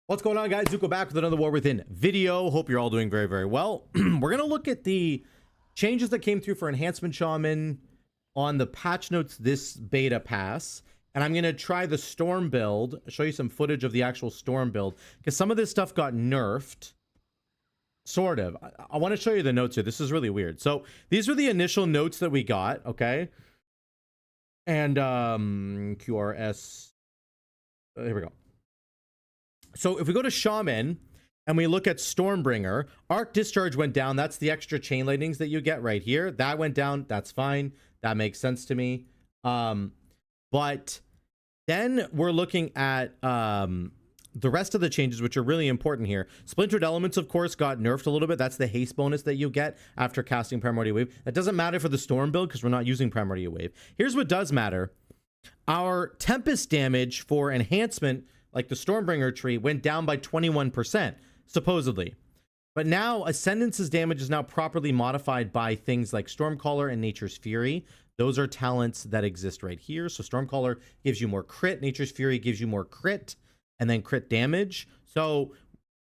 What's going on, guys? Zuko back with another War Within video. Hope you're all doing very, very well. We're going to look at the changes that came through for Enhancement Shaman on the patch notes this beta pass. And I'm going to try the Storm build, show you some footage of the actual Storm build, because some of this stuff got nerfed. Sort of. I want to show you the notes here. This is really weird. So these were the initial notes that we got, okay? And QRS. Here we go. So if we go to Shaman and we look at Stormbringer, Arc Discharge went down. That's the extra chain lightnings that you get right here. That went down. That's fine. That makes sense to me. But then we're looking at the rest of the changes, which are really important here. Splintered Elements, of course, got nerfed a little bit. That's the haste bonus that you get after casting Primordial Wave. That doesn't matter for the Storm build because we're not using Primordial Wave. Here's what does matter. Our Tempest damage for enhancement, like the Stormbringer tree, went down by 21%, supposedly. But now Ascendance's damage is now properly modified by things like Stormcaller and Nature's Fury. Those are talents that exist right here. So Stormcaller gives you more crit, Nature's Fury gives you more crit, and then crit damage. So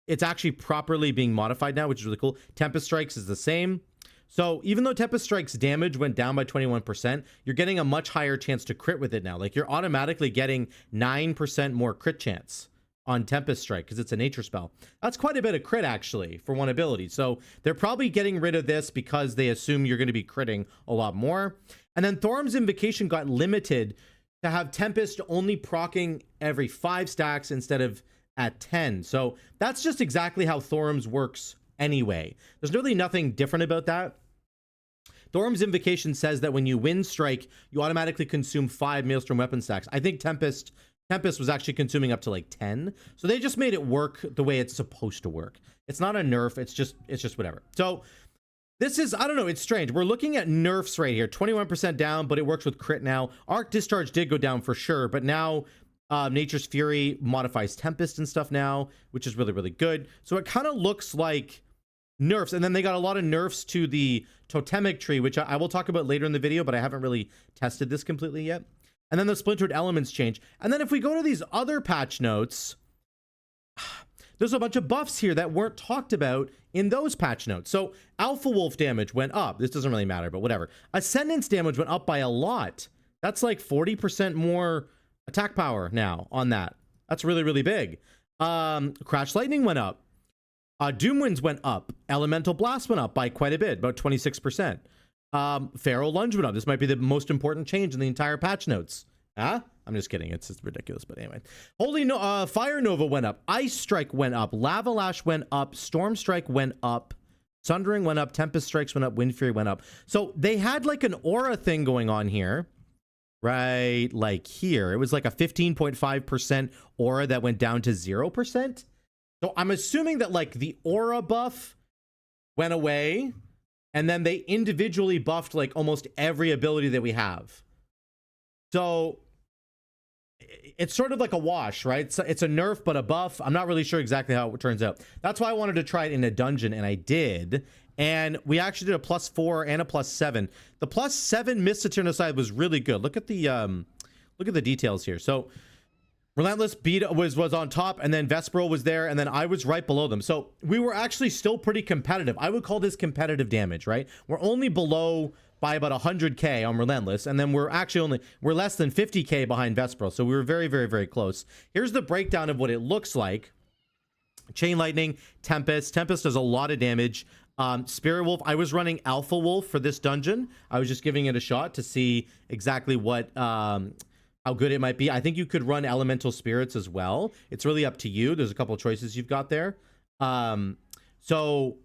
it's actually properly being modified now, which is really cool. Tempest Strikes is the same. So even though Tempest Strike's damage went down by 21%, you're getting a much higher chance to crit with it now. Like, you're automatically getting 9% more crit chance on Tempest Strike because it's a nature spell. That's quite a bit of crit, actually, for one ability. So they're probably getting rid of this because they assume you're going to be critting a lot more. And then Thorum's Invocation got limited to have Tempest only proccing every 5 stacks instead of at 10. So that's just exactly how Thorum's works anyway. There's really nothing different about that. Thorum's Invocation says that when you win strike, you automatically consume 5 Maelstrom weapon stacks. I think Tempest was actually consuming up to like 10. So they just made it work the way it's supposed to work. It's not a nerf. It's just whatever. So this is, I don't know, it's strange. We're looking at nerfs right here. 21% down, but it works with crit now. Arc Discharge did go down for sure, but now Nature's Fury modifies Tempest and stuff now, which is really, really good. So it kind of looks like nerfs. And then they got a lot of nerfs to the Totemic tree, which I will talk about later in the video, but I haven't really tested this completely yet. And then the Splintered Elements change. And then if we go to these other patch notes, there's a bunch of buffs here that weren't talked about in those patch notes. So Alpha Wolf damage went up. This doesn't really matter, but whatever. Ascendance damage went up by a lot. That's like 40% more attack power now on that. That's really, really big. Crash Lightning went up. Doom Winds went up. Elemental Blast went up by quite a bit, about 26%. Feral Lunge went up. This might be the most important change in the entire patch notes. I'm just kidding. It's ridiculous, but anyway. Fire Nova went up. Ice Strike went up. Lava Lash went up. Storm Strike went up. Sundering went up. Tempest Strikes went up. Wind Fury went up. So they had like an aura thing going on here. Right, like here. It was like a 15.5% aura that went down to 0%. So I'm assuming that like the aura buff went away and then they individually buffed like almost every ability that we have. So it's sort of like a wash, right? So it's a nerf, but a buff. I'm not really sure exactly how it turns out. That's why I wanted to try it in a dungeon, and I did. And we actually did a +4 and a +7. The +7 Mist Eternocide was really good. Look at the details here. So Relentless was on top, and then Vesperal was there, and then I was right below them. So we were actually still pretty competitive. I would call this competitive damage, right? We're only below by about 100k on Relentless, and then we're less than 50k behind Vesperal. So we were very, very, very close. Here's the breakdown of what it looks like. Chain Lightning, Tempest. Tempest does a lot of damage. Spirit Wolf, I was running Alpha Wolf for this dungeon. I was just giving it a shot to see exactly what how good it might be. I think you could run Elemental Spirits as well. It's really up to you. There's a couple of choices you've got there. So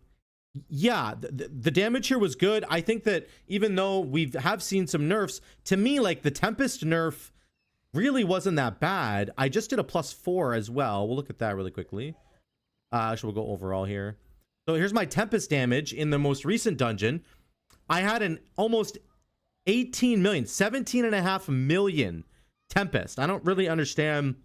yeah, the damage here was good. I think that even though we have seen some nerfs, to me, like the Tempest nerf really wasn't that bad. I just did a +4 as well. We'll look at that really quickly. So we'll go overall here. So here's my Tempest damage in the most recent dungeon. I had an almost 18 million, 17.5 million Tempest. I don't really understand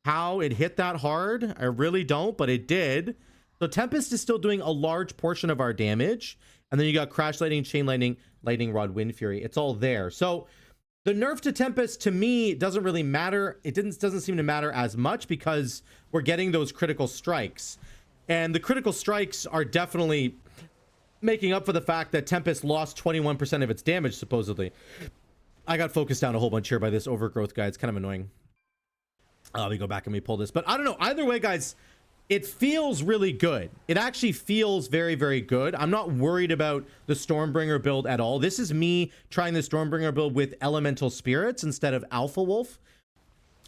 how it hit that hard. I really don't, but it did. So Tempest is still doing a large portion of our damage. And then you got Crash Lightning, Chain Lightning, Lightning Rod, Wind Fury. It's all there. So The nerf to Tempest to me doesn't really matter. It doesn't seem to matter as much because we're getting those critical strikes. And the critical strikes are definitely making up for the fact that Tempest lost 21% of its damage, supposedly. I got focused down a whole bunch here by this overgrowth guy. It's kind of annoying. Let me go back and we pull this. But I don't know. Either way, guys, it feels really good. It actually feels very, very good. I'm not worried about the Stormbringer build at all. This is me trying the Stormbringer build with Elemental Spirits instead of Alpha Wolf.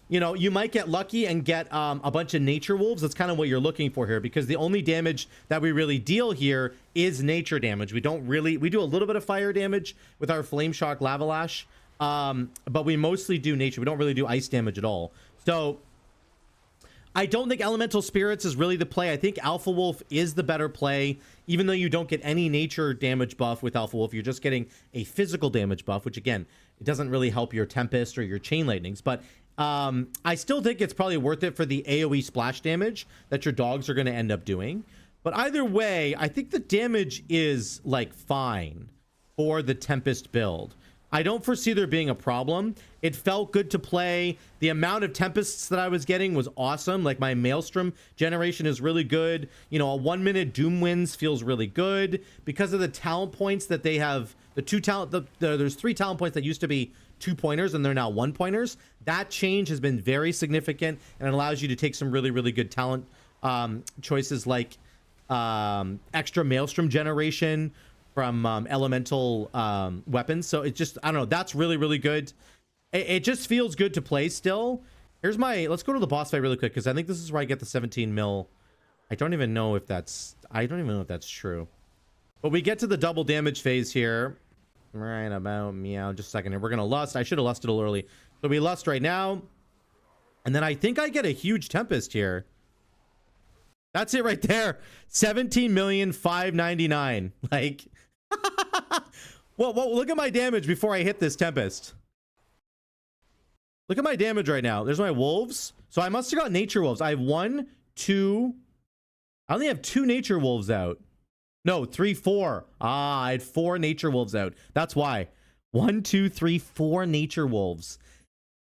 You know, you might get lucky and get a bunch of Nature Wolves. That's kind of what you're looking for here, because the only damage that we really deal here is nature damage. We do a little bit of fire damage with our Flame Shock Lava Lash, but we mostly do nature. We don't really do ice damage at all. So I don't think Elemental Spirits is really the play. I think Alpha Wolf is the better play, even though you don't get any nature damage buff with Alpha Wolf. You're just getting a physical damage buff, which again, it doesn't really help your Tempest or your Chain Lightnings. But I still think it's probably worth it for the AoE splash damage that your dogs are going to end up doing. But either way, I think the damage is like fine for the Tempest build. I don't foresee there being a problem. It felt good to play. The amount of Tempests that I was getting was awesome. Like my Maelstrom generation is really good. You know, a 1 minute Doom Winds feels really good because of the talent points that they have. There's 3 talent points that used to be 2-pointers and they're now 1-pointers. That change has been very significant and it allows you to take some really, really good talent choices like extra Maelstrom generation from elemental weapons. So it's just, I don't know, that's really, really good. It just feels good to play still. Let's go to the boss fight really quick, because I think this is where I get the 17 mil. I don't even know if that's true. But we get to the double damage phase here. Right about meow. Just a second here. We're going to lust. I should have lusted a little early. So we lust right now. And then I think I get a huge Tempest here. That's it right there. 17,599,000. Like, well, look at my damage before I hit this Tempest. Look at my damage right now. There's my wolves. So I must have got nature wolves. I have 1, 2. I only have 2 nature wolves out. No, 3, 4. I had 4 nature wolves out. That's why. 1, 2, 3, 4 nature wolves.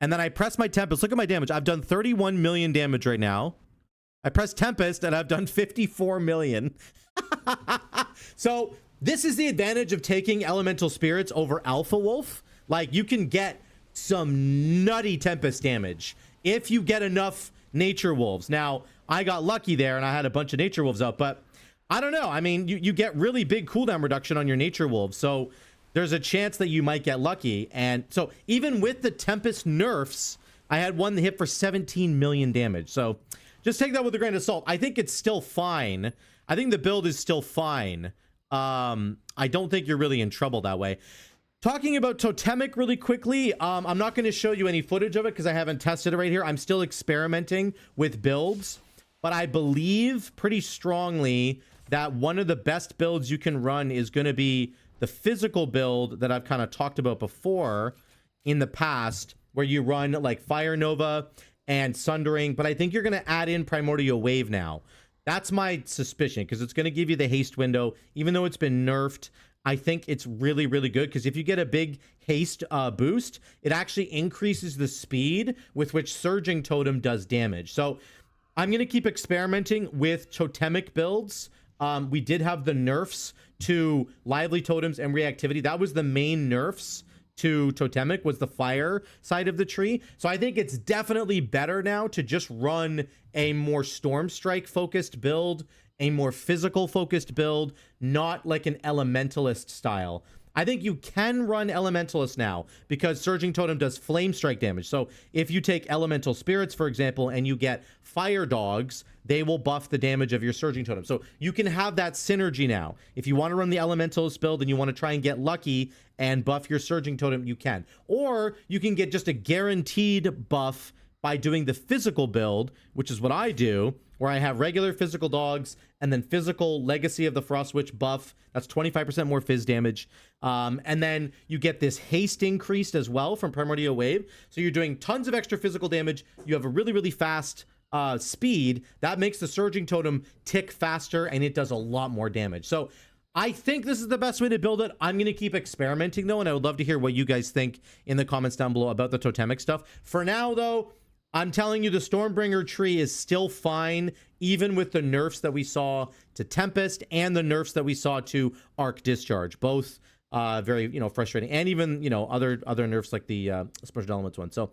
And then I press my Tempest. Look at my damage. I've done 31 million damage right now. I press Tempest and I've done 54 million. So this is the advantage of taking Elemental Spirits over Alpha Wolf. Like, you can get some nutty Tempest damage if you get enough Nature Wolves. Now, I got lucky there and I had a bunch of Nature Wolves out, but I don't know. I mean, you get really big cooldown reduction on your Nature Wolves. So there's a chance that you might get lucky. And so even with the Tempest nerfs, I had one that hit for 17 million damage. So just take that with a grain of salt. I think it's still fine. I think the build is still fine. I don't think you're really in trouble that way. Talking about Totemic really quickly, I'm not going to show you any footage of it because I haven't tested it right here. I'm still experimenting with builds, but I believe pretty strongly that one of the best builds you can run is going to be the physical build that I've kind of talked about before in the past, where you run like Fire Nova and Sundering, but I think you're going to add in Primordial Wave now. That's my suspicion, because it's going to give you the haste window. Even though it's been nerfed, I think it's really, really good, because if you get a big haste boost, it actually increases the speed with which Surging Totem does damage. So I'm going to keep experimenting with Totemic builds. We did have the nerfs to Lively Totems and Reactivity. That was the main nerfs to Totemic, was the fire side of the tree. So I think it's definitely better now to just run a more Storm Strike focused build, a more physical focused build, not like an Elementalist style. I think you can run Elementalist now because Surging Totem does Flame Strike damage. So if you take Elemental Spirits, for example, and you get Fire Dogs, they will buff the damage of your Surging Totem. So you can have that synergy now. If you want to run the Elementalist build and you want to try and get lucky and buff your Surging Totem, you can. Or you can get just a guaranteed buff by doing the physical build, which is what I do, where I have regular physical dogs and then physical Legacy of the Frost Witch buff. That's 25% more fizz damage. And then you get this haste increased as well from Primordial Wave. So you're doing tons of extra physical damage. You have a really, really fast speed. That makes the Surging Totem tick faster and it does a lot more damage. So I think this is the best way to build it. I'm going to keep experimenting, though, and I would love to hear what you guys think in the comments down below about the Totemic stuff. For now, though, I'm telling you the Stormbringer tree is still fine, even with the nerfs that we saw to Tempest and the nerfs that we saw to Arc Discharge. Both very, frustrating. And even, other nerfs like the Special Elements one. So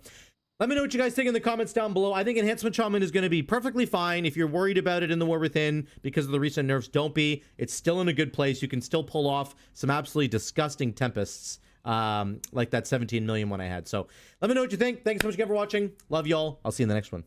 let me know what you guys think in the comments down below. I think Enhancement Shaman is going to be perfectly fine. If you're worried about it in the War Within because of the recent nerfs, don't be. It's still in a good place. You can still pull off some absolutely disgusting Tempests, like that 17 million one I had. So let me know what you think. Thanks so much again for watching. Love y'all. I'll see you in the next one.